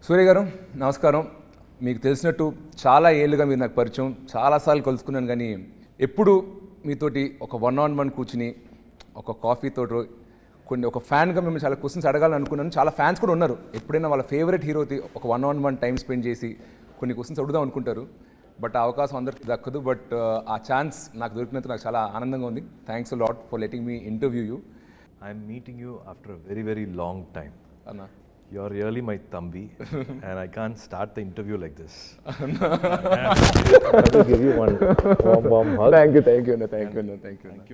సూర్య గారు నమస్కారం. మీకు తెలిసినట్టు చాలా ఏళ్ళుగా మీరు నాకు పరిచయం, చాలాసార్లు కలుసుకున్నాను. కానీ ఎప్పుడు మీతోటి ఒక 1-on-1 కూర్చుని ఒక కాఫీతో ఒక ఫ్యాన్గా మిమ్మల్ని చాలా క్వశ్చన్స్ అడగాలని అనుకున్నాను. చాలా ఫ్యాన్స్ కూడా ఉన్నారు, ఎప్పుడైనా వాళ్ళ ఫేవరెట్ హీరోకి ఒక 1-on-1 టైం స్పెండ్ చేసి కొన్ని క్వశ్చన్స్ అడుగుదాం అనుకుంటారు. బట్ ఆ అవకాశం అందరికీ దక్కదు. బట్ ఆ ఛాన్స్ నాకు దొరికినందుకు నాకు చాలా ఆనందంగా ఉంది. Thanks a lot for letting me interview you. I'm meeting you after a very, very long time. Anna. You're really my thambi and I can't start the interview like this. I have to give you one warm hug. Thank you. Thank you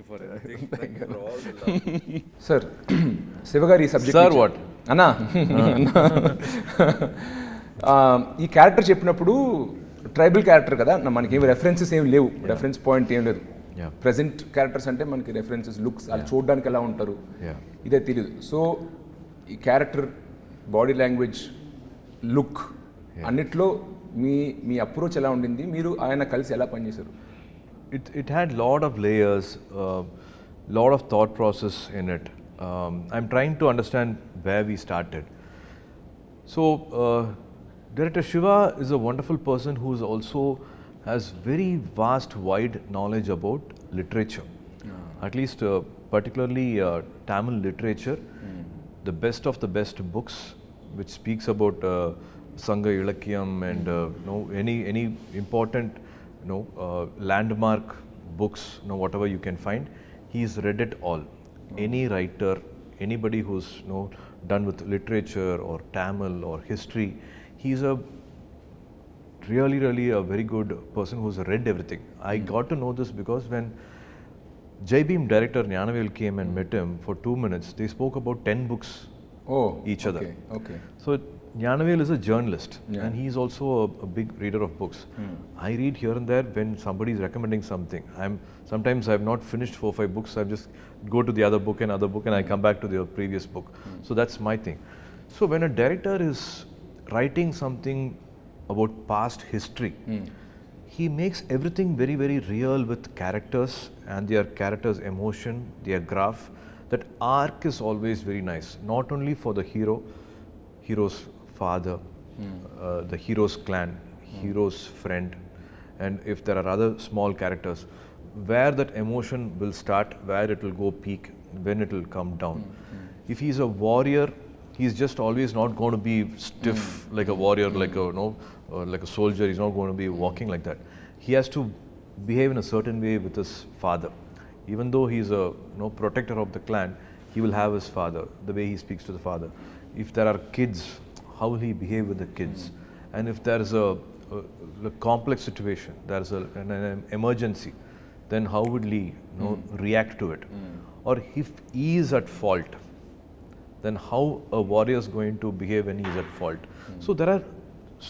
for everything. Thank you for all the love. Sir, Sivagari subject. Sir, what? Anna. ఈ character చెప్పినప్పుడు tribal character కదా, మనకి ఏమి references ఏమి లేవు, reference point ఏం లేదు. Present characters అంటే మనకి రెఫరెన్సెస్, లుక్స్, వాళ్ళు చూడడానికి ఎలా ఉంటారు ఇదే తెలియదు. సో ఈ క్యారెక్టర్ బాడీ లాంగ్వేజ్, లుక్ అన్నిట్లో మీ అప్రోచ్ ఎలా ఉండింది, మీరు ఆయన కలిసి ఎలా పనిచేశారు? It had lot of layers, lot of thought process in it. I'm trying to understand where we started. So Director Shiva is a wonderful person who is also has very vast, wide knowledge about literature. At least particularly Tamil literature, the best of the best books which speaks about Sangha Ilakyam and any important landmark books, whatever you can find, he's read it all. Any writer, anybody who's done with literature or Tamil or history, he's a really a very good person who's read everything. I got to know this because when Jai Bhim director Gnanavel came and met him for 2 minutes, they spoke about 10 books each other. Okay. So Gnanavel is a journalist and he's also a big reader of books. I read here and there when somebody is recommending something. Sometimes I've not finished 4-5 books, I just go to the other book and I come back to the previous book. So that's my thing. So when a director is writing something about past history, he makes everything very, very real with characters and their characters' emotion, their graph. That arc is always very nice, not only for the hero's father, the hero's clan, hero's friend, and if there are other small characters, where that emotion will start, where it will go peak, when it will come down. If he's a warrior, he's just always not going to be stiff like a warrior, like a soldier. He's not going to be walking like that. He has to behave in a certain way with his father. Even though he's a protector of the clan, he will have his father, the way he speaks to the father. If there are kids, how will he behave with the kids? And if there is a complex situation, there is an emergency, then how would he react to it? Or if he is at fault, then how a warrior is going to behave when he is at fault. So there are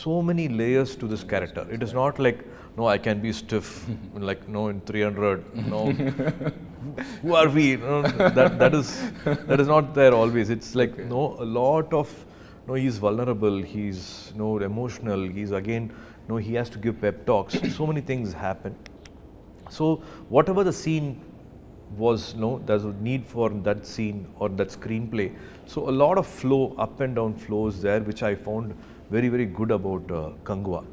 so many layers to this character. It is not like, I can be stiff, like, in 300, who are we? That is not there always. It's like, a lot of, he's vulnerable, he's, emotional, he's again, he has to give pep talks. So many things happen. So whatever the scene was, there's a need for that scene or that screenplay. So a lot of flow, up and down flows there, which I found very, very good about Kanguva.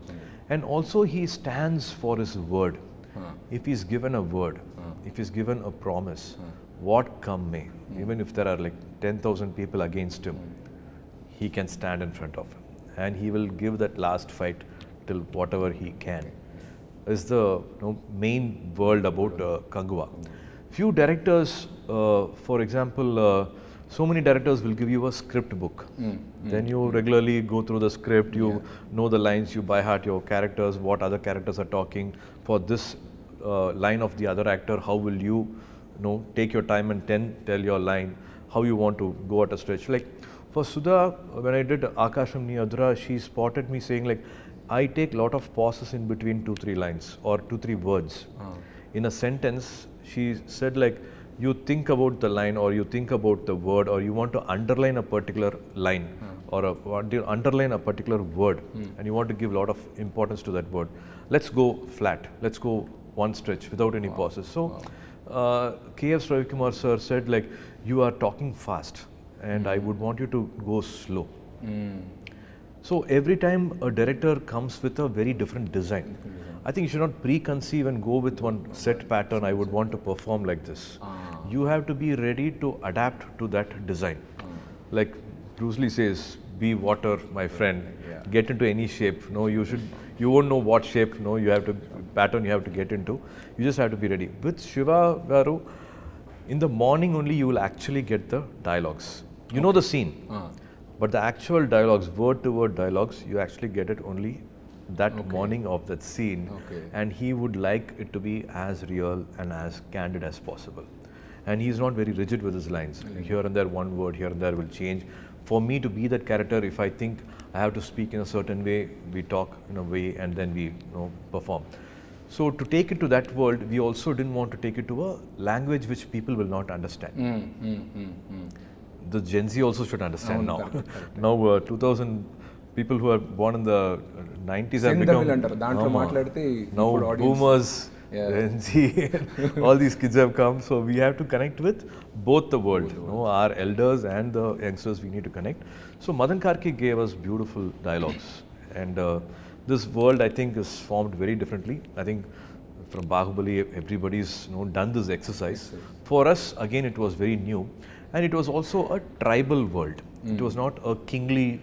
And also he stands for his word. If he's given a word, if he's given a promise, what come may, even if there are like 10,000 people against him, he can stand in front of him and he will give that last fight till whatever he can. Is the main world about Kanguva. Few directors, for example, so many directors will give you a script book. Then you regularly go through the script, you know the lines, you by heart your characters, what other characters are talking. For this line of the other actor, how will you, take your time and tell your line, how you want to go at a stretch. Like for Sudha, when I did Akasham Niyadra, she spotted me saying like, I take lot of pauses in between 2-3 lines or 2-3 words. In a sentence, she said like, you think about the line or you think about the word or you want to underline a particular line or underline a particular word and you want to give a lot of importance to that word. Let's go flat. Let's go one stretch without any pauses. So K.F. Ravikumar sir said like, you are talking fast and I would want you to go slow. So every time a director comes with a very different design. I think you should not preconceive and go with one set pattern. I would want to perform like this. You have to be ready to adapt to that design. Like Bruce Lee says, be water, my friend. Get into any shape. No, you won't know what shape. No, you have to pattern. You have to get into. You just have to be ready. With Shiva Garu, in the morning only you will actually get the dialogues. You know the scene, but the actual dialogues, word to word dialogues, you actually get it only that morning of that scene. And he would like it to be as real and as candid as possible. And he's not very rigid with his lines. Here and there, one word here and there will change. For me to be that character, if I think I have to speak in a certain way, we talk in a way and then we perform. So to take it to that world, we also didn't want to take it to a language which people will not understand. The Gen Z also should understand now. Now 2000 people who are born in the 90s have become now boomers, Gen Z, all these kids have come. So we have to connect with both the world. Our elders and the youngsters we need to connect. So Madan Karke gave us beautiful dialogues. And this world I think is formed very differently. I think from Bahubali everybody's done this exercise. For us again it was very new. And it was also a tribal world. It was not a kingly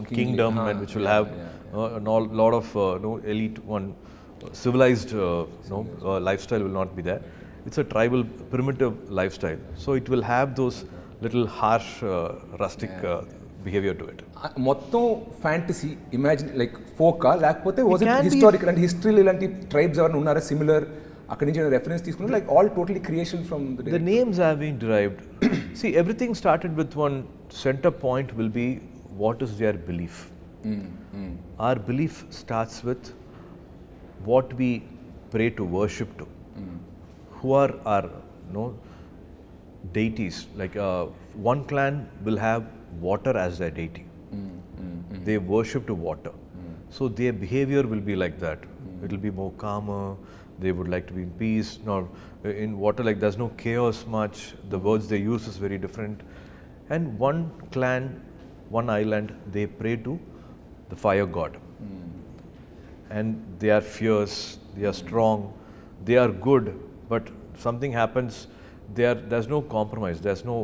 kingdom and which will have a lot of elite one civilized lifestyle will not be there. It's a tribal primitive lifestyle. So it will have those little harsh rustic behavior to it. మొత్తం fantasy imagine like ఫోకా లేకపోతే was it historical అంటే హిస్టరీలో ఇలాంటి tribes ఎవరైనా ఉన్నారా similar అక్కడి నుంచి reference తీసుకున్నారు like all totally creation from the names have been derived. See, everything started with one center point will be what is their belief. Our belief starts with what we pray to worship to. Who are our deities? Like one clan will have water as their deity. They worship to water. So their behavior will be like that. It will be more calmer. They would like to be in peace. Now, in water, like there's no chaos much. The words they use is very different. And one clan, one island, they pray to the fire god. And they are fierce, they are strong, they are good. But something happens, there's no compromise. There's no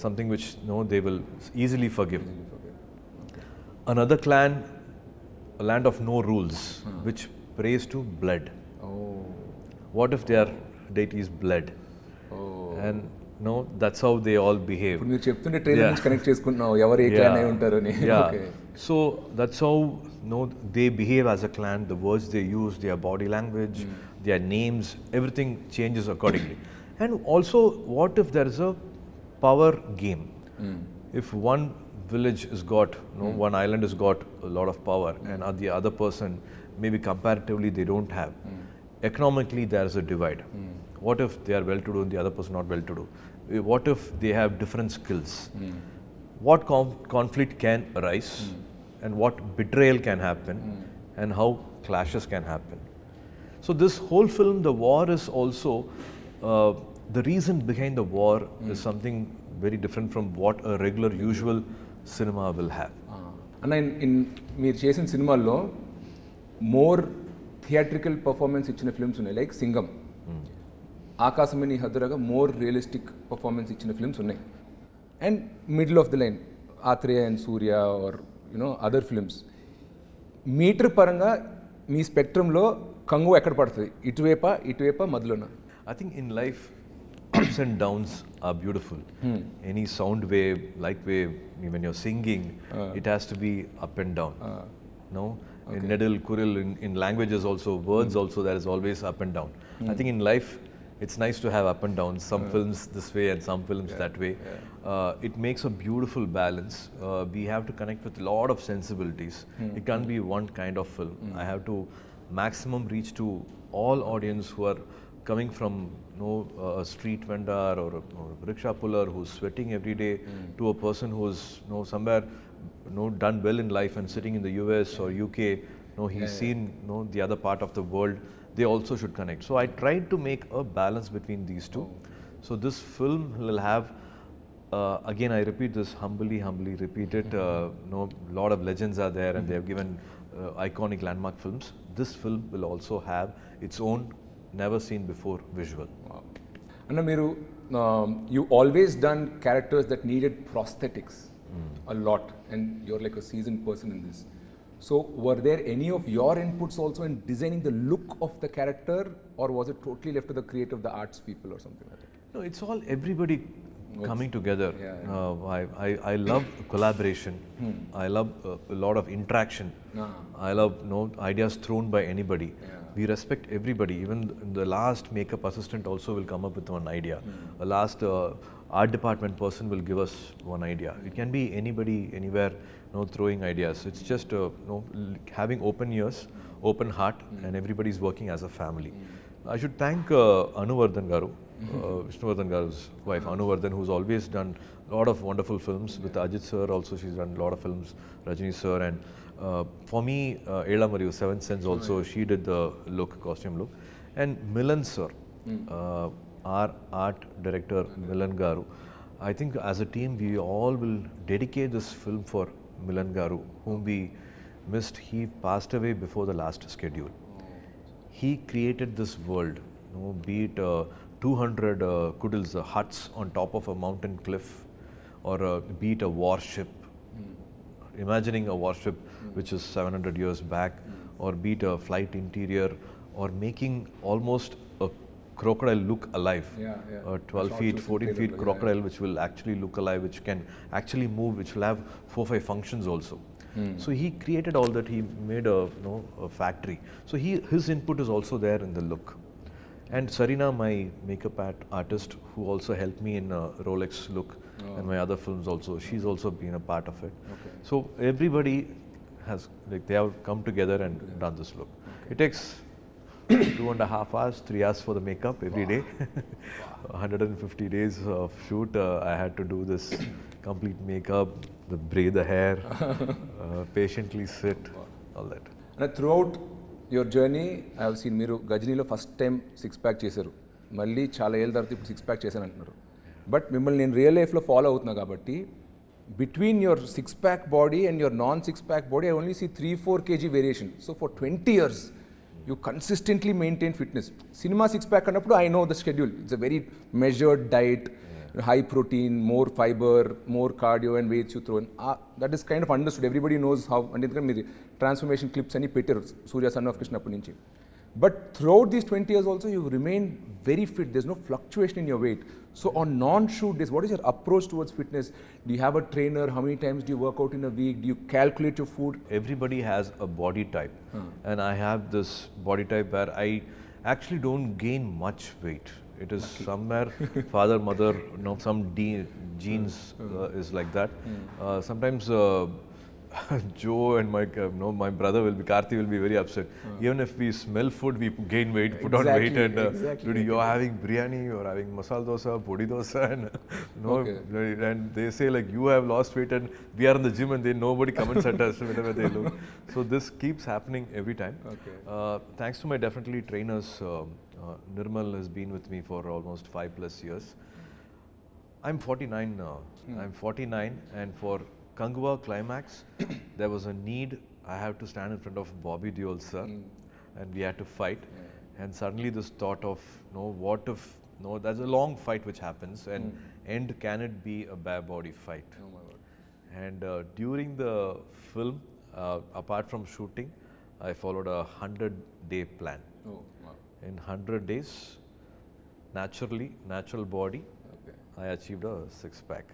something which they will easily forgive. Another clan, a land of no rules, which prays to blood. What if their deity is blood? And that's how they all behave. మీరు చెప్తుంటే trailer నుంచి connect చేసుకుంటున్నావు ఎవరు ఏ clan అయి ఉంటారు అని. So that's how they behave as a clan. The words they use, their body language, their names, everything changes accordingly. And also, what if there is a power game? If one village has got, one island has got a lot of power, and the other person maybe comparatively they don't have. Economically, there is a divide. What if they are well-to-do and the other person not well-to-do? What if they have different skills? What conflict can arise and what betrayal can happen and how clashes can happen? So this whole film, the war is also, the reason behind the war is something very different from what a regular usual cinema will have. అన్న మీరు చేసిన సినిమాల్లో more theatrical performance ఇచ్చిన films ఉన్నాయి like Singam, ఆకాశమని హద్దురగా more realistic performance ఇచ్చిన films ఉన్నాయి. And middle of the line Athreya and Surya are other films. Meter పరంగా మీ స్పెక్ట్రంలో కంగు ఎక్కడ పడుతుంది? ఇటువైపా మధ్యలోనా? I think in life, ups and downs are beautiful. Any sound wave, light wave, when you're singing, it has to be up and down. In Nedil, Kuril, in languages also, words also, there is always up and down. I think in life, it's nice to have up and downs. Some films this way and some films that way. It makes a beautiful balance. We have to connect with a lot of sensibilities. It can't be one kind of film. I have to maximum reach to all audience who are coming from a street vendor or a rickshaw puller who's sweating every day to a person who's somewhere done well in life and sitting in the US or UK. He's seen the other part of the world. They also should connect. So I tried to make a balance between these two. So this film will have again, I repeat this humbly repeat it. Lot of legends are there, and they have given iconic landmark films. This film will also have its own never seen before visual. Wow. And you always done characters that needed prosthetics a lot, and you're like a seasoned person in this. So were there any of your inputs also in designing the look of the character, or was it totally left to the creative, the arts people or something like that? No, it's all everybody coming together. I love collaboration. I love a lot of interaction. I love ideas thrown by anybody. We respect everybody. Even the last makeup assistant also will come up with one idea. A last art department person will give us one idea. It can be anybody, anywhere, throwing ideas. It's just having open ears, open heart, and everybody's working as a family. I should thank Anuvardhan Garu, Vishnuvardhan Garu's wife, Anuvardhan, who's always done a lot of wonderful films. With Ajit sir also, she's done a lot of films, Rajini sir, and for me, Ela Mariu, Seventh Sense also, she did the costume look. And Milan sir, our art director, Milan Garu. I think as a team, we all will dedicate this film for Milan Garu, whom we missed. He passed away before the last schedule. He created this world, be it 200 kudils, huts on top of a mountain cliff, or be it a warship, imagining a warship which is 700 years back, or be it a flight interior, or making almost a crocodile look alive, a 12 feet, 14 feet crocodile which will actually look alive, which can actually move, which will have 4-5 functions also. So he created all that. He made a factory. So his input is also there in the look. And Sarina, my makeup artist, who also helped me in Rolex look and my other films also, she's also been a part of it. So everybody has, they have come together and done this look. It takes 2.5 hours, 3 hours for the makeup every day. 150 days of shoot. I had to do this complete makeup, braid the hair, patiently sit, all that. And throughout your journey, I have seen మీరు గజనీలో first time 6-pack చేశారు, మళ్ళీ చాలా ఏళ్ళ తర్వాత ఇప్పుడు 6-pack చేశాను అంటున్నారు. But మిమ్మల్ని నేను రియల్ లైఫ్లో ఫాలో అవుతున్నా కాబట్టి between your 6-pack body and your non 6-pack body I only see 3-4 kg variation. So for 20 years you consistently maintain fitness. Cinema 6-pack annappudu I know the schedule. It's a very measured diet, high protein, more fiber, more cardio and weights you throw in. That is kind of understood. Everybody knows how. And endukante meer transformation clips ani pettaru Surya Son of Krishna appu nunchi. But throughout these 20 years also you remain very fit. There's no fluctuation in your weight. So on non-shoot days, what is your approach towards fitness? Do you have a trainer? How many times do you work out in a week? Do you calculate your food? Everybody has a body type. And I have this body type where I actually don't gain much weight. It is somewhere father, mother, some genes is like that. Sometimes Joe and my brother Karthi will be very upset. Even if we smell food, we gain weight, put on weight, and dude, you're having biryani, you're having masala dosa, podi dosa, and and they say like you have lost weight, and we are in the gym, and nobody comments at us whenever they look. So this keeps happening every time. Thanks to my definitely trainers. Nirmal has been with me for almost 5+ years. I'm 49 now. I'm 49, and for Kanguva climax, there was a need. I have to stand in front of Bobby Deol sir, and we had to fight. And suddenly this thought of, what if, there's a long fight which happens, and end can it be a bare body fight? Oh my God. And during the film, apart from shooting, I followed a 100-day plan. Oh, wow. In 100 days, natural body, I achieved a 6-pack.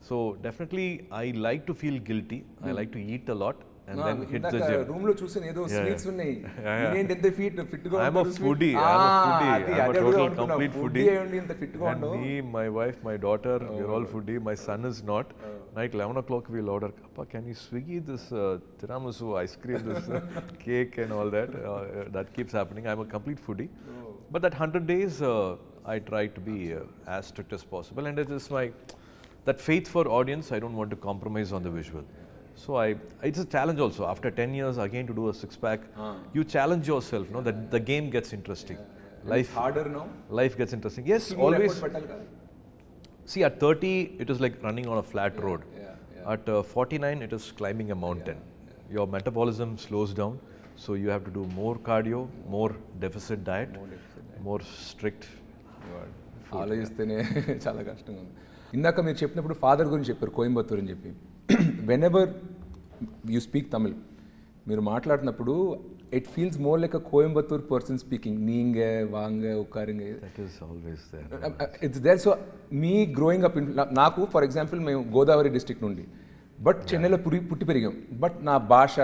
So definitely, I like to feel guilty. I like to eat a lot and then hit the gym. Room lo chusen edo sweets unnai. Inent ente fit ga I'm a foodie. I'm a total complete foodie. And me, my wife, my daughter, we're all foodie. My son is not. Night 11 o'clock we'll order, Appa, can you Swiggy this tiramisu ice cream, this cake and all that. That keeps happening. I'm a complete foodie. But that 100 days, I try to be as strict as possible. And it is that faith for audience, I don't want to compromise on the visual. So it's a challenge also. After 10 years, again to do a 6-pack, you challenge yourself, that the game gets interesting. Life harder now? Life gets interesting. Yes, always. See, at 30, it is like running on a flat road. At 49, it is climbing a mountain. Your metabolism slows down, so you have to do more cardio, more deficit diet, more strict. ఆలోచిస్తేనే చాలా కష్టంగా ఉంది. ఇందాక మీరు చెప్పినప్పుడు father గురించి చెప్పారు, కోయంబత్తూర్ అని చెప్పి. Whenever you speak Tamil, మీరు మాట్లాడినప్పుడు it feels more like a Coimbatore person speaking. నీంగే వాంగే ఉక్కారింగే, That is always there. It's there. So me growing up నాకు ఫర్ ఎగ్జాంపుల్ మేము గోదావరి డిస్ట్రిక్ట్ నుండి, బట్ చెన్నైలో పుట్టి పెరిగాం. బట్ నా భాష,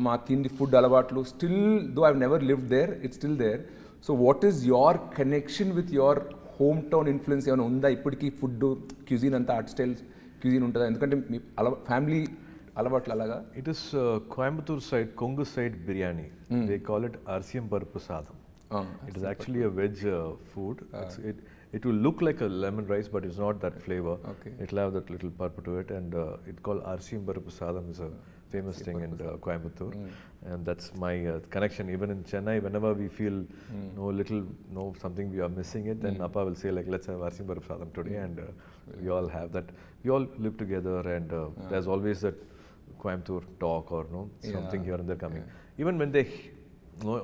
మా తిండి, ఫుడ్ అలవాట్లు still though I've never lived there, it's still there. So what is your connection with your home town influence ఏమైనా ఉందా ఇప్పటికీ? ఫుడ్ క్యూజిన్ అంతా ఆర్ట్ స్టైల్స్ క్యూజిన్ ఉంటుందా? ఎందుకంటే మీ ఫ్యామిలీ అలవాట్లు అలాగా. It is Coimbatore side, Kongu side biryani. They call it Arsiyam Paruppu Sadam. It is actually a veg food. It will look like a lemon rice, but it's not that flavor. It will have that little purple to it, and it's called Arsiyam Paruppu Sadam. Is a famous thing in Coimbatore, and that's my connection. Even in Chennai, whenever we feel something we are missing it, then Appa will say like, let's have Arsiyam Paruppu Sadam today, and we all have that. We all live together, and there's always that Coimbatore talk or something here and there coming. Even when they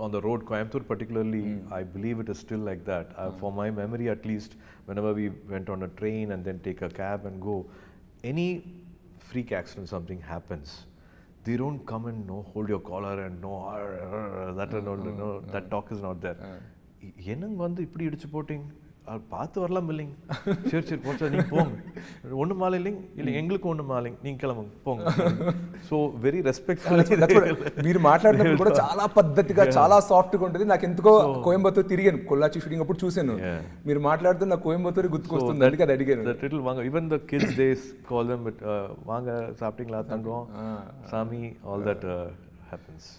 on the road, Coimbatore particularly, I believe it is still like that. For my memory at least, whenever we went on a train and then take a cab and go, any freak accident, something happens, they don't come and hold your collar and that talk is not there. என்னங்க வந்து இப்படி இடிச்சு போட்டிங்க, பார்த்து வரலாம் இல்லைங்க, சரி சரி போச்சா நீங்கள் போங்க, ஒன்றும் மாலை இல்லைங்க, இல்லை எங்களுக்கு ஒன்றும் மாலைங்க, நீங்கள் கிளம்புங்க పోంగ. So very respectful. మీరు మాట్లాడినప్పుడు కూడా చాలా పద్ధతిగా, చాలా సాఫ్ట్గా ఉంటుంది. నాకు ఎందుకో కోయంబత్తూర్ తిరిగాను, కొల్లాచి షూటింగ్ అప్పుడు చూశాను. మీరు మాట్లాడుతూ నాకు కోయంబత్తూర్ గుర్తుకొస్తుంది, అందుకే అది అడిగాను. దట్ లిటిల్ వాంగ, even the kids they call them వాంగ సాప్టింగ్లా తంగం సామి, ఆల్ దట్ హ్యాపెన్స్.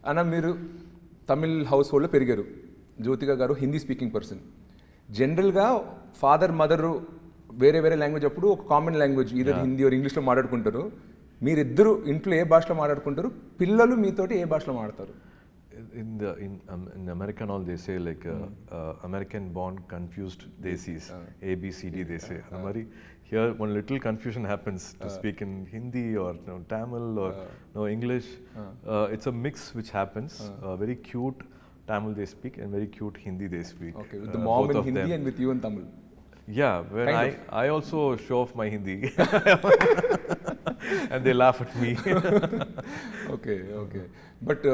అన్న, మీరు తమిళ్ హౌస్ హోల్డ్లో పెరిగారు. జ్యోతిక గారు హిందీ స్పీకింగ్ పర్సన్. జనరల్గా ఫాదర్ మదర్ వేరే వేరే లాంగ్వేజ్ అప్పుడు ఒక కామన్ లాంగ్వేజ్ ఇదే హిందీ ఆర్ ఇంగ్లీష్లో మాట్లాడుకుంటారు. మీరిద్దరు ఇంట్లో ఏ భాషలో మాట్లాడుకుంటారు? పిల్లలు మీతోటి ఏ భాషలో మాట్లాడతారు? In American all they say like American born confused desis, ABCD they say. Amari here one little confusion happens to speak in Hindi or Tamil or English. It's a mix which happens. Very cute Tamil they speak and very cute Hindi they speak. Okay, with the mom in Hindi and with you in Tamil. Yeah, when I also show off my Hindi and they laugh at me. Okay okay. But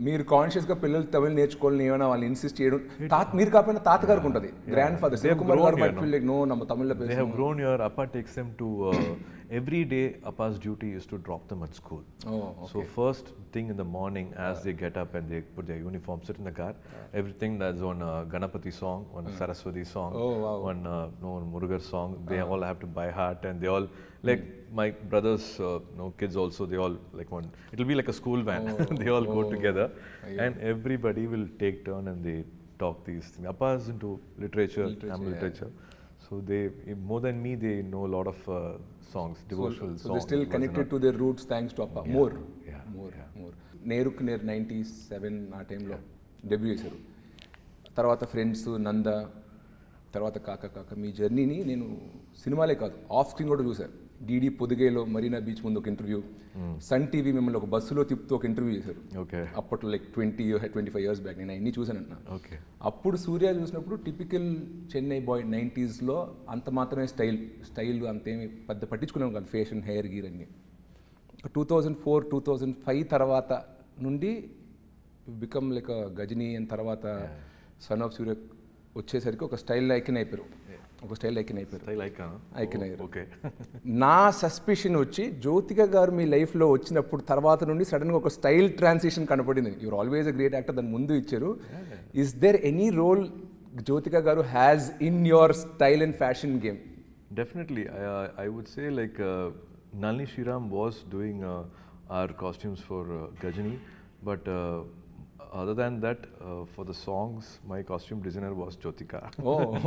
మీరు కాన్షియస్గా పిల్లలు తమిళ్ నేర్చుకోవాలని ఏమైనా వాళ్ళు insist చేయడం, మీరు కాకపోయినా తాతగారికి ఉంటుంది, గ్రాండ్ ఫాదర్ శివకుమార్ గారు might feel like, no, நம்ம தமிழ்ல பேசணும். They have grown here. Appa takes them to every day. Appa's duty is to drop them at school. So first thing in the morning as they get up and they put their uniform, sit in the car, everything that's on Ganapati song, on Saraswati song, on Murugar song, they all have to by heart, and they all like my brothers kids also, they all like one, it'll be like a school van. They all go together and everybody will take turn and they talk these things. Appa is into literature, Tamil literature. So they, more than me, they know a lot of songs, devotional songs. So they're still connected to their roots thanks to Appa. More. నేరుకు నేరు 97 ఆ టైంలో debut చేశారు. తర్వాత friends, నంద, తర్వాత కాక కాక. మీ జర్నీని నేను సినిమాలే కాదు ఆఫ్ స్క్రీన్ కూడా చూశాను. డీడీ పొదిగేలో మరీనా బీచ్ ముందు ఒక ఇంటర్వ్యూ, సన్ టీవీ మిమ్మల్ని ఒక బస్సులో తిప్పుతూ ఒక ఇంటర్వ్యూ చేశారు. అప్పట్లో లైక్ 25 years బ్యాక్. నేను అన్నీ చూశానన్నా. అప్పుడు సూర్య చూసినప్పుడు టిపికల్ చెన్నై బాయ్ 90sలో అంత మాత్రమే స్టైల్ అంతేమి పెద్ద పట్టించుకున్నాం కాదు, ఫ్యాషన్, హెయిర్ గీర్ అన్నీ. 2004, 2005 తర్వాత నుండి బికమ్ లైక్ గజనీ అండ్ తర్వాత సన్ ఆఫ్ సూర్య వచ్చేసరికి ఒక స్టైల్ ఐకన్ అయిపోయారు. నా సస్పిషన్ వచ్చి జ్యోతిక గారు మీ లైఫ్లో వచ్చినప్పుడు తర్వాత నుండి సడన్గా ఒక స్టైల్ ట్రాన్సిషన్ కనపడింది. You're always a great actor, దాని ముందు ఇచ్చారు. Is there any role Jyothika garu has in your style and fashion game? Definitely. I would say like Nalini Shriram was doing our costumes for Gajini, but other than that, for the songs, my costume designer was Jyotika.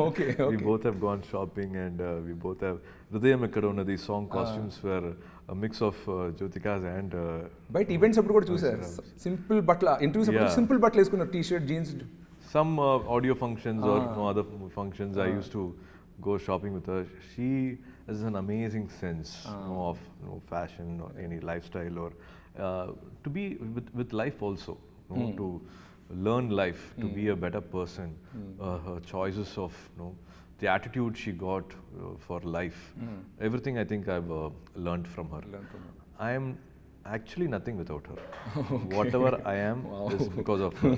Okay. We both have gone shopping and we both have Hridayam Ekkadona. These song costumes were a mix of Jyotika's and బయట events అప్పుడు కూడా చూసారు, simple బట్టల interviews అప్పుడు simple బట్టలు వేసుకున్నారు, T shirt, jeans. Some audio functions or no other functions, I used to go shopping with her. She has an amazing sense of fashion or any lifestyle or to be with life also, to learn life, to be a better person. Her choices of the attitude she got for life, everything I think I've learned from her. I am actually nothing without her. Whatever I am is because of her.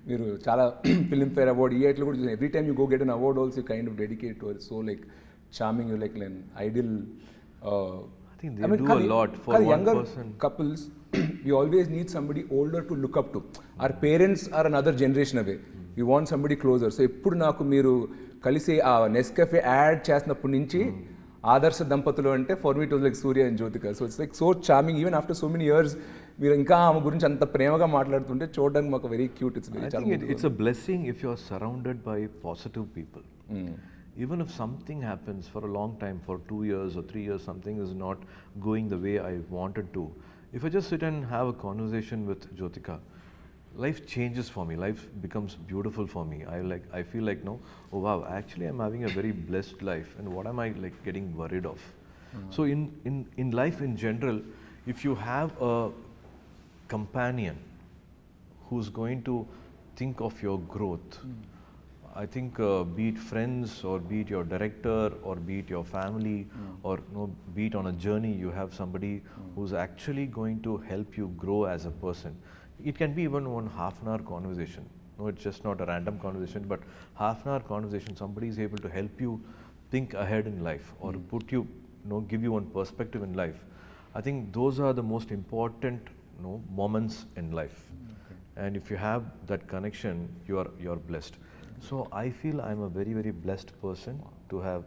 మీరు చాలా Filmfare award ఇయట్లో కూడా చూసాను. Every time you go get an award also kind of dedicate to so like charming you like an ideal. I think they do a lot for one younger person. Couples, we always need somebody older to look up to. Our parents are another generation away. We want somebody closer. So ఎప్పుడు నాకు మీరు కలిసి ఆ Nescafe add చేసినప్పటి నుంచి ఆదర్శ దంపతులు అంటే for me it was like Surya and Jyothika. So it's like so charming even after so many years మీరు ఇంకా ఆమె గురించి అంత ప్రేమగా మాట్లాడుతుంటే చూడడానికి మాకు very cute. It's a blessing if you are surrounded by positive people. Even if something happens for a long time, for 2 years or 3 years, something is not going the way I wanted to. If I just sit and have a conversation with Jyotika, life changes for me. Life becomes beautiful for me. I feel like oh wow, actually I'm having a very blessed life, and what am I like getting worried of? So in life in general, if you have a companion who's going to think of your growth, I think be it friends or be it your director or be it your family or be it on a journey, you have somebody who's actually going to help you grow as a person. It can be even one half-an-hour conversation. No, it's just not a random conversation, but half-an-hour conversation. Somebody is able to help you think ahead in life or put you, give you one perspective in life. I think those are the most important moments in life. And if you have that connection, you're blessed. So I feel I'm a very, very blessed person to have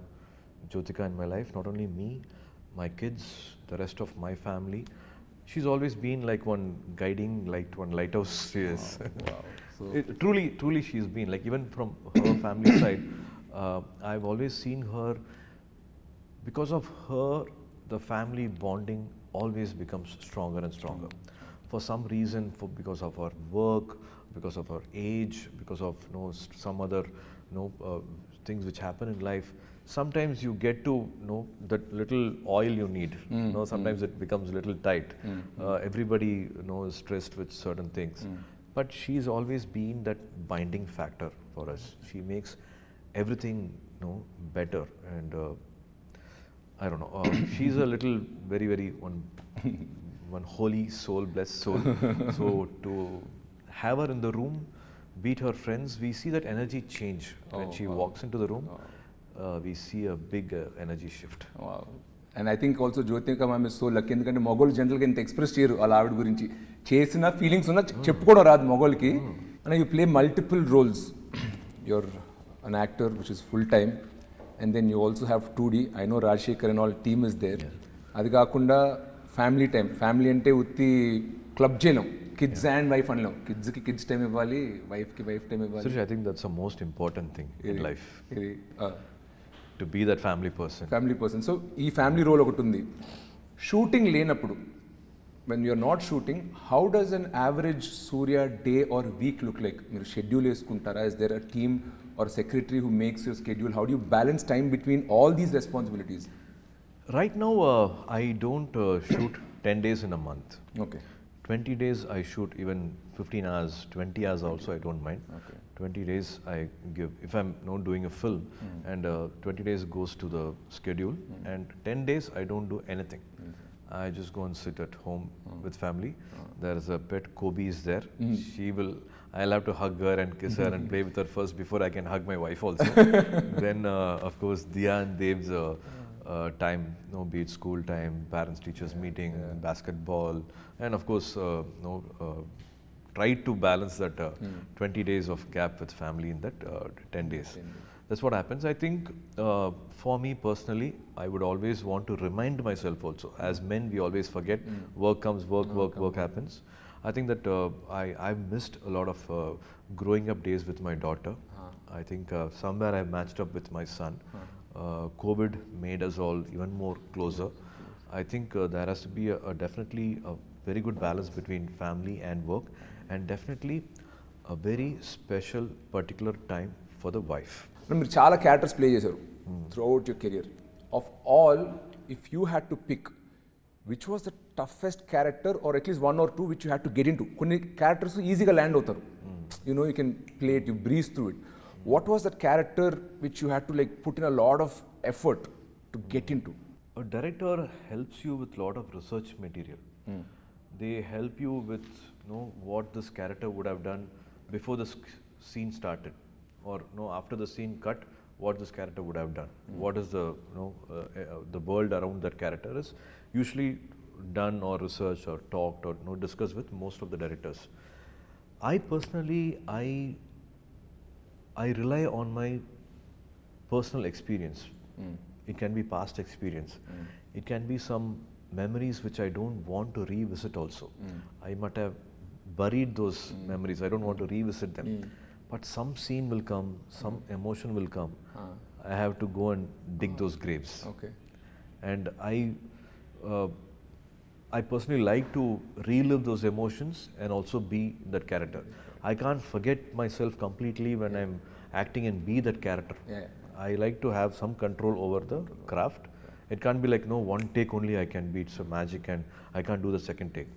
Jyotika in my life. Not only me, my kids, the rest of my family. She's always been like one guiding light, one lighthouse. Yes. Wow. So Truly she's been like, even from her family side, I've always seen her. Because of her, the family bonding always becomes stronger and stronger. For some reason, because of her work, because of her age, because of some other things which happen in life, sometimes you get to that little oil you need. Sometimes it becomes a little tight. Everybody is stressed with certain things, but she's always been that binding factor for us. She makes everything better, and I don't know. She's a little very, very one holy soul, blessed soul. So to have her in the room, beat her friends, we see that energy change when she walks into the room. We see a big energy shift. Wow. And I think also Jyotika ma'am is so lucky ఎందుకంటే మొగోళ్ళు జనరల్గా ఇంత express చేయరు వాళ్ళ ఆవిడ గురించి. చేసిన feelings ఉన్నా చెప్పుకోవడం రాదు మొగోళ్ళకి. And you play multiple roles. You're an actor which is full time, and then you also have 2D. I know Rajasekhar and all team is there. అది కాకుండా ఫ్యామిలీ టైం. ఫ్యామిలీ అంటే ఉత్తి క్లబ్ చేయలేం. కిడ్స్ అండ్ వైఫ్ అనలేం. కిడ్స్కి kids time ఇవ్వాలి, వైఫ్కి wife time ఇవ్వాలి. Sirish, I think that's the most important thing in life. To be that family person. So ఈ ఫ్యామిలీ రోల్ ఒకటి ఉంది. షూటింగ్ లేనప్పుడు, when you're not shooting, how does an average Surya day or week look like? మీరు schedule వేసుకుంటారా? Is there a team or secretary who makes your schedule? How do you balance time between all these responsibilities? Right now, I don't shoot 10 days in a month. Okay. 20 days I shoot, even 15 hours, 20 hours also I don't mind. Okay. 20 days I give, if I'm not doing a film, and 20 days goes to the schedule, and 10 days I don't do anything. I just go and sit at home with family. There is a pet, Kobe is there. I'll have to hug her and kiss her and play with her first before I can hug my wife also. Then of course Diya and Dev's time, be it school time, parents teachers meeting, basketball, and of course try to balance that 20 days of gap with family in that 10 days. That's what happens. I think for me personally, I would always want to remind myself also. As men, we always forget. Work comes, work happens. I think that I've missed a lot of growing up days with my daughter. I think somewhere I matched up with my son. COVID made us all even more closer. I think there has to be definitely a very good balance between family and work, and definitely a very special particular time for the wife. మీరు చాలా characters play చేశారు throughout your career. Of all, if you had to pick which was the toughest character or at least 1 or 2 which you had to get in to. కొన్ని characters ఈజీగా land అవుతారు, you know you can play it, you breeze through it. What was that character which you had to like put in a lot of effort to get in to? A director helps you with lot of research material. They help you with what this character would have done before the scene started, or after the scene cut, what this character would have done. What is the world around that character is usually done or researched or talked or discussed with most of the directors. I personally, I rely on my personal experience. It can be past experience. It can be some memories which I don't want to revisit also. I might have buried those memories. I don't want to revisit them. But some scene will come, some emotion will come. I have to go and dig those graves. Okay. And I personally like to relive those emotions and also be that character. I can't forget myself completely when I'm acting and be that character. Yeah. I like to have some control over the craft. It can't be like one take only I can be. It's a magic and I can't do the second take.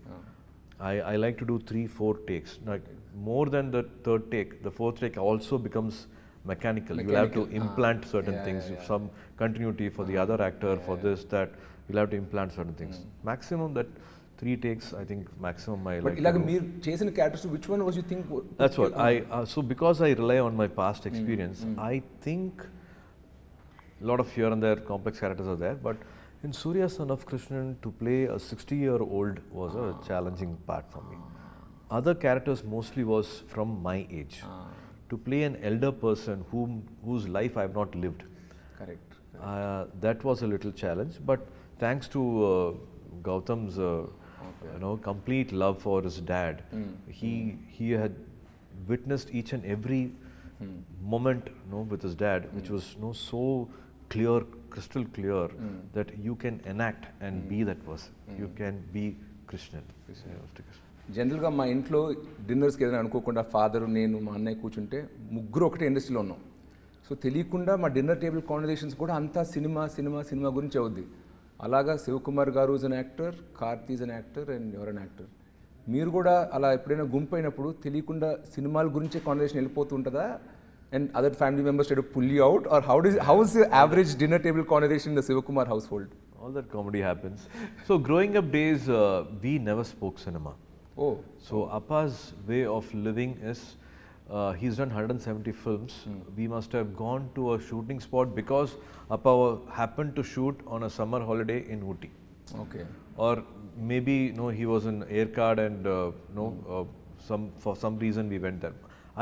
I like to do 3-4 takes. Like more than the third take, the fourth take also becomes mechanical. You will have to implant certain things. Some continuity for the other actor, for this, that. You'll have to implant certain things. Maximum that 3 takes, I think maximum I like. But like మీరు చేసిన characters which one was you think? That's what so because I rely on my past experience, I think a lot of here and there complex characters are there, but in Suriya Son of Krishnan, to play a 60-year-old was a challenging part for me. Other characters mostly was from my age. To play an elder person whose life I have not lived. Correct. That was a little challenge, but thanks to Gautam's complete love for his dad, he had witnessed each and every moment with his dad, which was so clear, crystal clear, that you can enact and be that person. You can be Krishnan. జనరల్గా మా ఇంట్లో డిన్నర్స్కి ఏదైనా అనుకోకుండా father, నేను, మా అన్నయ్య కూర్చుంటే ముగ్గురు ఒకటే ఇండస్ట్రీలో ఉన్నాం. సో తెలియకుండా మా డిన్నర్ టేబుల్ కాన్వర్జేషన్స్ కూడా అంతా సినిమా సినిమా సినిమా గురించి అవుద్ది. అలాగా శివకుమార్ గారు is an actor, Karthi is an actor and your an actor. మీరు కూడా అలా ఎప్పుడైనా గుంపు అయినప్పుడు తెలియకుండా సినిమాల గురించే కాన్వర్జేషన్ వెళ్ళిపోతూ ఉంటుందా? And other family members try to pull you out, or how is the average dinner table conversation in the Sivakumar household? All that comedy happens. So growing up days, we never spoke cinema. Oh. So Appa's way of living is, he's done 170 films. We must have gone to a shooting spot because Appa happened to shoot on a summer holiday in Ooty. Okay. Or maybe he was in air card and for some reason we went there.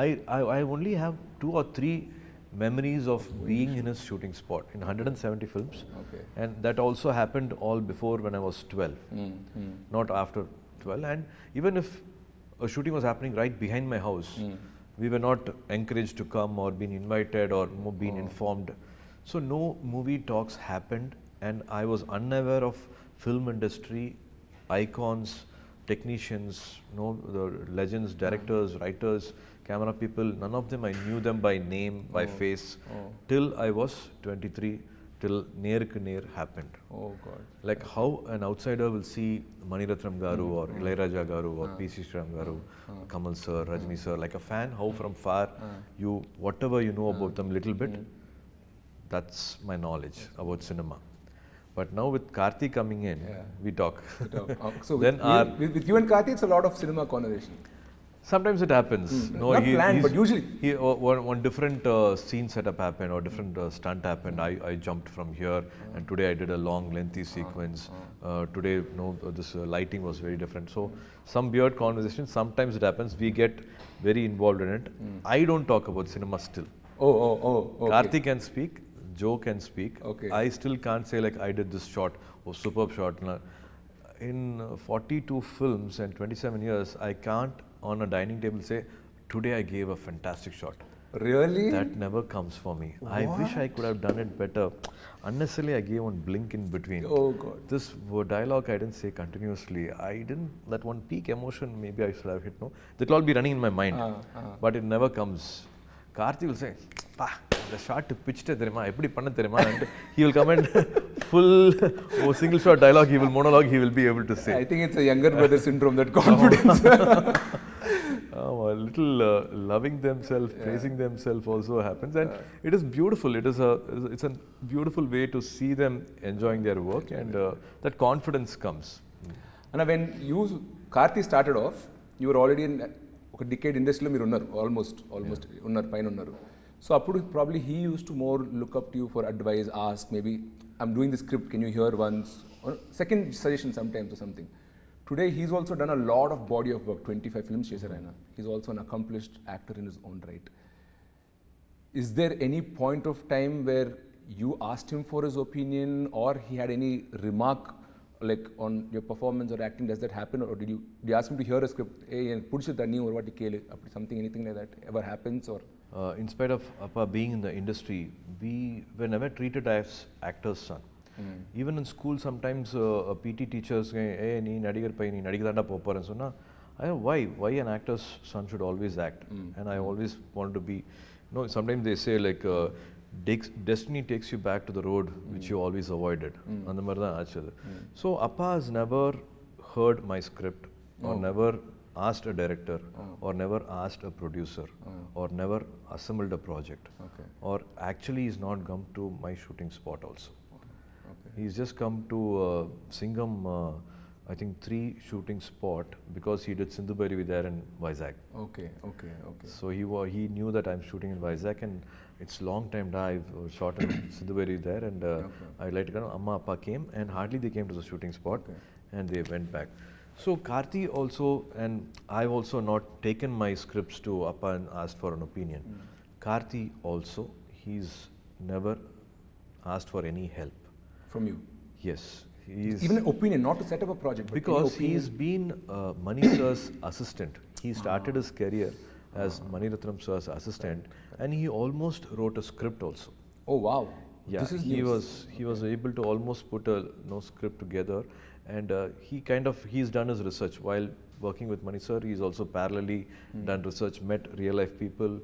I only have 2 or 3 memories of being in his shooting spot in 170 films. Okay. And that also happened all before when I was 12, not after 12. And even if a shooting was happening right behind my house, we were not encouraged to come or been invited or been informed. So no movie talks happened, and I was unaware of film industry, icons, technicians, the legends, directors, writers, camera people. None of them I knew them by name, by face, till I was 23, till Neer happened. Oh God. Like how an outsider will see Mani Ratnam Garu or Ilayaraja Garu or P.C. Sriram Garu, Kamal sir, Rajni sir, like a fan, how from far you, whatever you know about them little bit, that's my knowledge about cinema. But now with Karthi coming in, we talk. So with you and Karthi, it's a lot of cinema conversation. Sometimes it happens. Not planned, but usually. One different scene setup happened or different stunt happened. I jumped from here, and today I did a long, lengthy sequence. Today, this lighting was very different. So some weird conversation. Sometimes it happens. We get very involved in it. I don't talk about cinema still. Oh. Okay. Karthi can speak. Joe can speak. Okay. I still can't say like I did this shot or superb shot. In 42 films and 27 years, I can't on a dining table say, today I gave a fantastic shot. Really? That never comes for me. What? I wish I could have done it better. Unnecessarily, I gave one blink in between. Oh God. This dialogue I didn't say continuously. That one peak emotion, maybe I should have hit. That will all be running in my mind. But it never comes. Karthi will say, the shot pitched therima eppadi panna therima, and he will come and full single shot dialogue, he will monologue, he will be able to say. I think it's a younger brother syndrome, that confidence. A little loving themselves, praising themselves also happens, and it is beautiful. It's a beautiful way to see them enjoying their work, and that confidence comes. And when you Karthi started off, you were already in ఒక decade ఇండస్ట్రీలో మీరు ఉన్నారు, almost ఉన్నారు, పైన ఉన్నారు. So అప్పుడు probably he used to more look up to you for advise, ask maybe I'm doing the script, can you hear once, second suggestion sometimes or something. Today he's also done a lot of body of work, 25 films చేశారు ఆయన. He's also an accomplished actor in his own right. Is there any point of time where you asked him for his opinion, or he had any remark like on your performance or acting? Does that happen, or did you ask him to hear a script, hey pudichidani or what kele, something, anything like that ever happens? Or in spite of Appa being in the industry, we were never treated as actor's son. Even in school, sometimes PT teachers say, hey, nee nadigiranda popar, and so na, why an actor's son should always act. And I always wanted to be, sometimes they say like destiny takes you back to the road which you always avoided. And so Appa has never heard my script, or never asked a director, or never asked a producer, or never assembled a project, or actually he's not come to my shooting spot also. He's just come to Singham, I think 3 shooting spot, because he did Sindhu Bhairavi there in Vizag. Okay. So he knew that I'm shooting in Vizag, and it's long time I've shot in Sindhu Bhairavi there, and I like to know, Amma Appa came, and hardly they came to the shooting spot, and they went back. So Karthi also, and I've also not taken my scripts to Appa and asked for an opinion. Karthi also, he's never asked for any help from you. Yes, he's even an opinion, not to set up a project, but because he's been Mani sir's assistant. He started his career as Mani Ratnam sir's assistant, and he almost wrote a script also. Oh wow. Yeah, this is he was able to almost put a script together, and he's done his research while working with Mani sir. He's also parallelly done research, met real life people.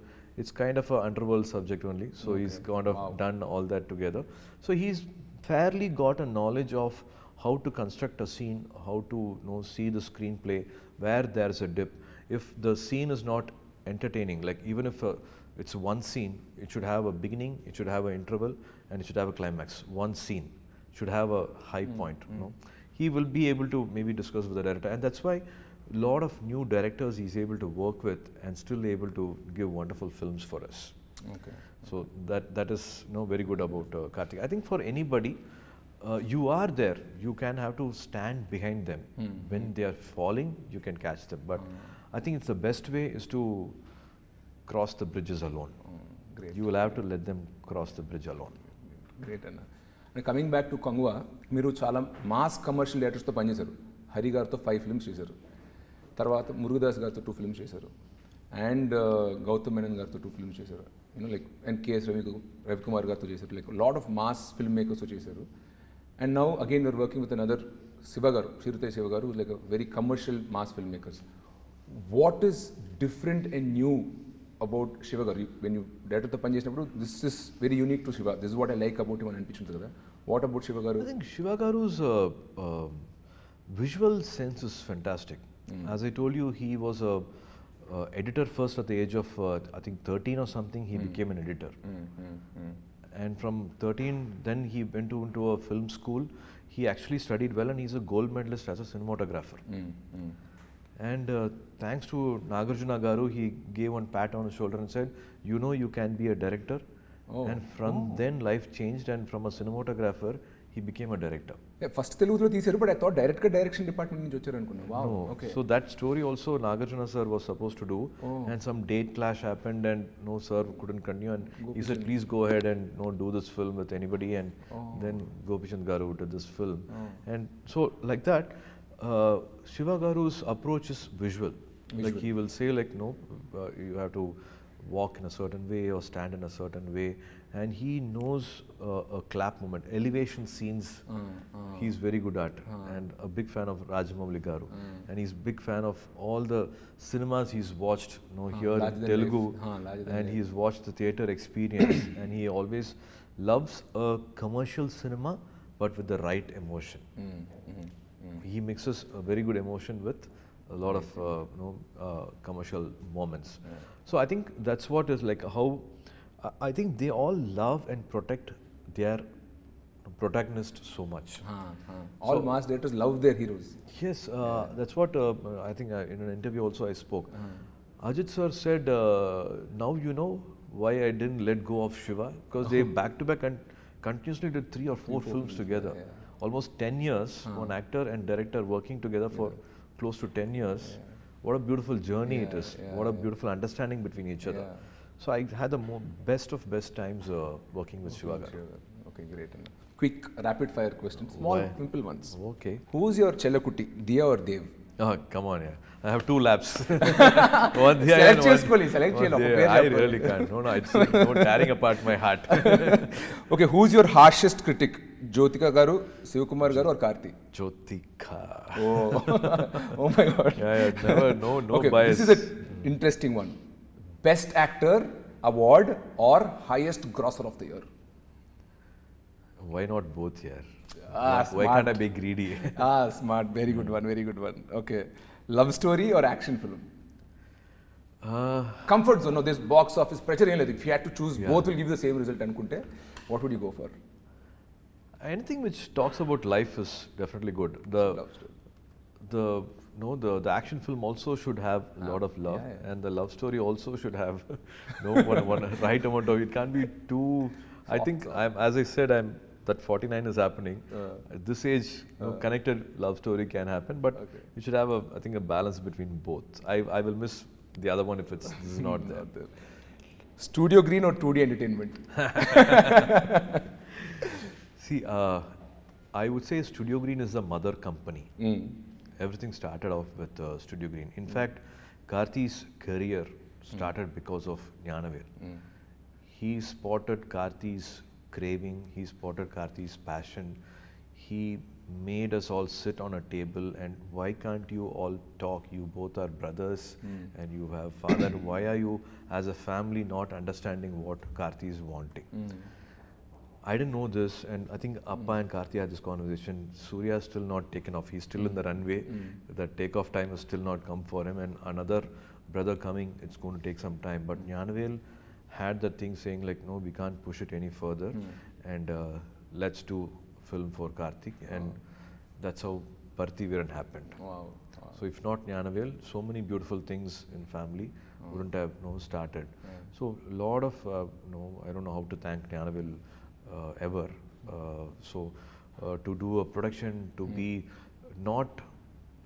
It's kind of a underworld subject only, so he's kind of done all that together. So he's fairly got a knowledge of how to construct a scene, how to see the screenplay, where there's a dip. If the scene is not entertaining, like even if it's one scene, it should have a beginning, it should have an interval, and it should have a climax. One scene should have a high point. He will be able to maybe discuss with the director, and that's why a lot of new directors he's able to work with and still able to give wonderful films for us. Okay. So that is very good about Karthik. I think for anybody, you are there, you can have to stand behind them. When they are falling, you can catch them. But I think it's the best way is to cross the bridges alone. Great. You will have to let them cross the bridge alone. Great Anna. And coming back to Kanguva, మీరు చాలా mass commercial డైరెక్టర్స్తో పనిచేశారు. హరి గారితో 5 films చేశారు, తర్వాత మురుగదాస్ గారితో 2 films చేశారు, and Gautam Menon గారితో 2 films చేశారు, లైక్ అండ్ కేఎస్ రవికుమార్ గారితో చేశారు, like lot of mass film మేకర్స్తో చేశారు. And now again you're working with another Siva garu, Siruthai Siva garu, like very commercial mass film makers. What is different and new about Siva garu? When you డైరెక్టర్తో పనిచేసినప్పుడు this is very unique to Siva, this is what I like about him అని అనిపించింది కదా. What about Siva గారు? I think Shiva Garu's visual sense is fantastic. As I told you, he was a editor first at the age of I think 13 or something. He became an editor, and from 13 then he went into a film school. He actually studied well, and he's a gold medalist as a cinematographer. And thanks to Nagarjuna Garu, he gave one pat on his shoulder and said, you can be a director. And from then life changed, and from a cinematographer he became a director. First తెలుగులో తీశారు, but I thought డైరెక్ట్గా direction department నుంచి వచ్చారు అనుకున్నా. Wow. Okay. So that story also Nagarjuna sir was supposed to do, and some date clash happened, and no sir couldn't continue, and he said please go ahead and do this film with anybody, and then Gopichand Garu did this film. And so like that, Shiva Garu's approach is visual. Like he will say like you have to walk in a certain way or stand in a certain way, and he knows a clap moment, elevation scenes. He's very good at, and a big fan of Rajamouli Garu, and he's big fan of all the cinemas he's watched, here in Telugu, and he's watched the theatre experience, and he always loves a commercial cinema, but with the right emotion. He mixes a very good emotion with a lot of commercial moments. So I think that's what is like how I think they all love and protect their protagonist so much. All mass directors love their heroes. Yes, that's what I think in an interview also I spoke. Ajit sir said, now you know why I didn't let go of Shiva, because they back to back and continuously did 3 or 4 films together. Almost 10 years, one actor and director working together for close to 10 years. What a beautiful journey it is. What a beautiful understanding between each other. So I had the best of best times working with Shiva. Okay, great. Quick rapid fire questions, small simple ones. Okay. Who's your Chellakutti, Diya or Dev? Oh, come on, I have 2 laps. One Diya Select and cheskoli, select one cheskoli. Diya. I really can't. No, it's like tearing apart my heart. Okay, who's your harshest critic? Jyotika Garu, Sivakumar Garu or Karthi? Jyotika. Oh my God. Never, no Okay, bias. this is an interesting one. Best Actor Award or highest grosser of the year? Why not both here? Smart. Why can't I be greedy? Smart. Very good one. Very good one. Okay. Love story or action film? Comfort zone. No, this box office pressure. If you had to choose, both will give you the same result. What would you go for? Anything which talks about life is definitely good. The action film also should have a lot of love, and the love story also should have one right amount of. It can't be too. I think as I said, that 49 is happening. At this age, connected love story can happen, but you should have I think a balance between both. I will miss the other one if this is not there. Studio Green or 2D Entertainment? See, I would say Studio Green is the mother company. Everything started off with Studio Green. In fact, Karthi's career started because of Jnanavel. He spotted Karthi's craving, he spotted Karthi's passion. He made us all sit on a table and why can't you all talk? You both are brothers and you have father. Why are you as a family not understanding what Karthi is wanting? I didn't know this, and I think Appa and Karthi had this conversation. Surya is still not taken off. He's still in the runway. The takeoff time has still not come for him, and another brother coming, it's going to take some time. But Jnanavel had that thing saying like, no, we can't push it any further, and let's do film for Karthik, and that's how Parthiviran happened. Wow. So if not Jnanavel, so many beautiful things in family wouldn't have started. So a lot of I don't know how to thank Jnanavel ever. To do a production, to be not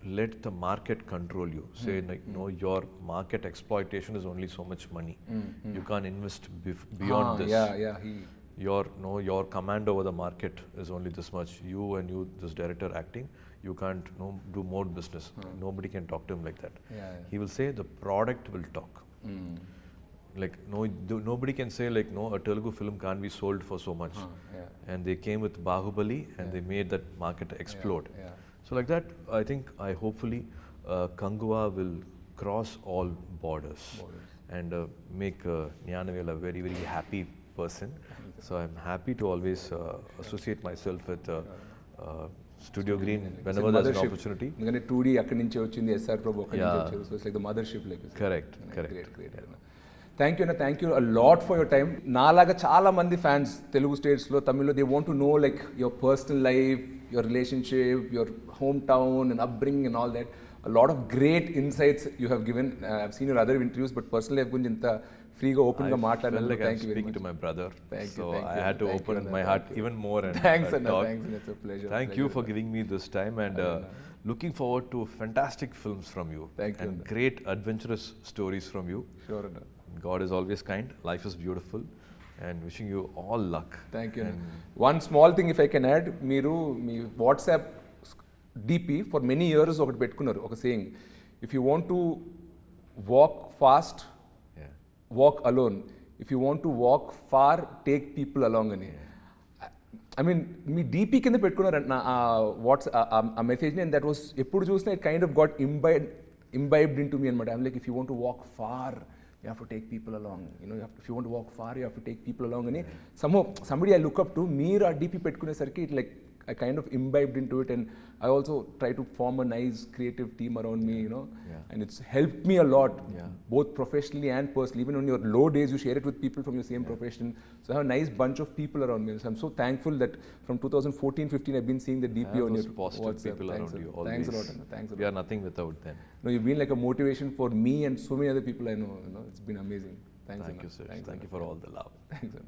let the market control you. Say like no, your market exploitation is only so much money. You can't invest beyond this. Your command over the market is only this much. You, this director acting, you can't do more business. Nobody can talk to him like that. He will say the product will talk. Like nobody can say like no, a Telugu film can't be sold for so much. And they came with Bahubali and they made that market explode. So like that, I hopefully Kanguva will cross all borders and make Jnanavel a very, very happy person. So I'm happy to always associate myself with Studio Green whenever there's an opportunity. 2D akkadi nunchi vachindi, SR Prabhu akkadi nunchi vacharu. So it's like the mothership, like. Correct. Great. Thank you, thank you a lot for your time. Naalaga chaala mandi fans Telugu states lo, Tamil lo, they want to know like your personal life, your relationship, your hometown and upbringing and all that. A lot of great insights you have given. I've seen your other interviews, but personal life gurinchi inta free ga open ga maatladanu. Like thank you very much. To my brother. Thank you. I had to open my heart even more and thanks, talk. Thanks, it's a pleasure. Thank you for giving me this time and looking forward to fantastic films from you. Thank you. And great adventurous stories from you. Sure, Anna. God is always kind, life is beautiful, and wishing you all luck. Thank you. One small thing if I can add, మీరు మీ WhatsApp DP for many years ఒకటి పెట్టుకున్నారు, ఒక saying, if you want to walk fast, walk alone. If you want to walk far, take people along అని. I mean, me DP కింద పెట్టుకున్నారు నా watts ఆ మెసేజ్ని, అండ్ దట్ వాస్ ఎప్పుడు చూసినా it kind of got imbibed into me అనమాట. I'm like, if you want to walk far, you have to take people along. You know, if you want to walk far, you have to take people along అని. Somehow, somebody I look up to, మీరు ఆ DP పెట్టుకునేసరికి it like I kind of imbibed into it, and I also try to form a nice creative team around me, you know, and it's helped me a lot, both professionally and personally. Even on your low days, you share it with people from your same profession. So I have a nice bunch of people around me. So I'm so thankful that from 2014-15, I've been seeing the DP on your positive WhatsApp. people Thanks around you. Thanks Always. a lot, Anna. Thanks a lot. We are nothing without them. No, you've been like a motivation for me and so many other people I know. You know, it's been amazing. Thanks, Thank Anna. you, sir. Thanks, Thank you Anna. for all the love. Thanks, Anna.